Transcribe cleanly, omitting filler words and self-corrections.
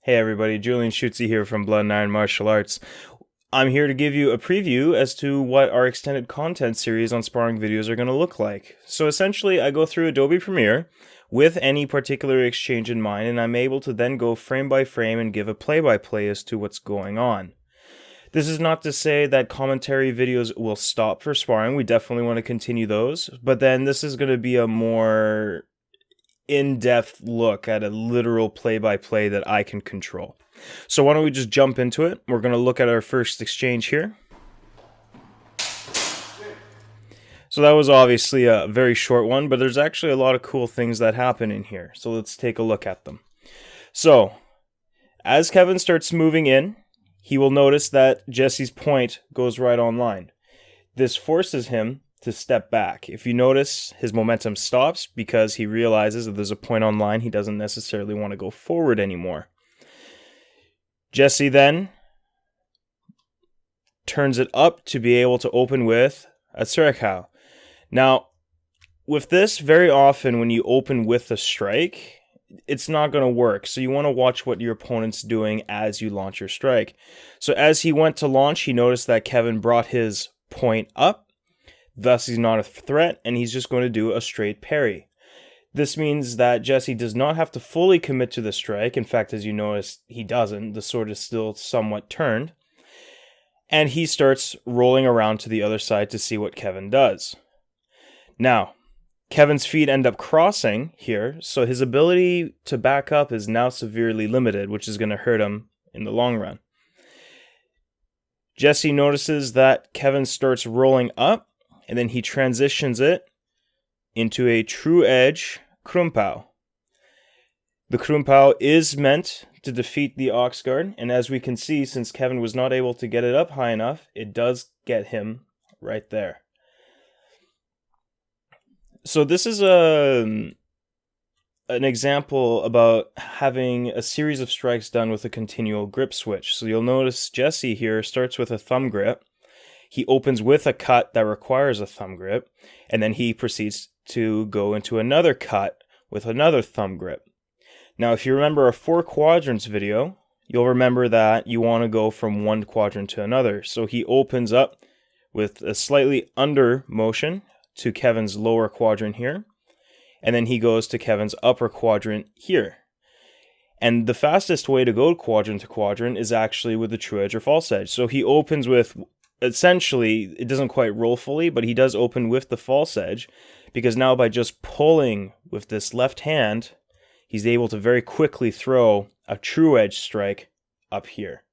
Hey everybody, Julian Schutze here from Blood and Iron Martial Arts. I'm here to give you a preview as to what our extended content series on sparring videos are going to look like. So essentially, I go through Adobe Premiere with any particular exchange in mind, and I'm able to then go frame by frame and give a play-by-play as to what's going on. This is not to say that commentary videos will stop for sparring. We definitely want to continue those, but then this is going to be a more in-depth look at a literal play-by-play that I can control. So why don't we just jump into it? We're going to look at our first exchange here. So that was obviously a very short one, but there's actually a lot of cool things that happen in here. So let's take a look at them. So as Kevin starts moving in, he will notice that Jesse's point goes right online. This forces him to step back. If you notice, his momentum stops because he realizes that there's a point online. He doesn't necessarily want to go forward anymore. Jesse then turns it up to be able to open with a Tsurekao. Now, with this, very often when you open with a strike, it's not going to work. So you want to watch what your opponent's doing as you launch your strike. So as he went to launch, he noticed that Kevin brought his point up. Thus, he's not a threat, and he's just going to do a straight parry. This means that Jesse does not have to fully commit to the strike. In fact, as you notice, he doesn't. The sword is still somewhat turned. And he starts rolling around to the other side to see what Kevin does. Now, Kevin's feet end up crossing here, so his ability to back up is now severely limited, which is going to hurt him in the long run. Jesse notices that Kevin starts rolling up, and then he transitions it into a true edge Krumpao. The Krumpao is meant to defeat the Ox Guard, and as we can see, since Kevin was not able to get it up high enough, it does get him right there. So this is an example about having a series of strikes done with a continual grip switch. So you'll notice Jesse here starts with a thumb grip. He opens with a cut that requires a thumb grip, and then he proceeds to go into another cut with another thumb grip. Now, if you remember our 4 quadrants video, you'll remember that you want to go from one quadrant to another. So he opens up with a slightly under motion to Kevin's lower quadrant here, and then he goes to Kevin's upper quadrant here. And the fastest way to go quadrant to quadrant is actually with the true edge or false edge. So he opens with, essentially, it doesn't quite roll fully, but he does open with the false edge, because now by just pulling with this left hand, he's able to very quickly throw a true edge strike up here.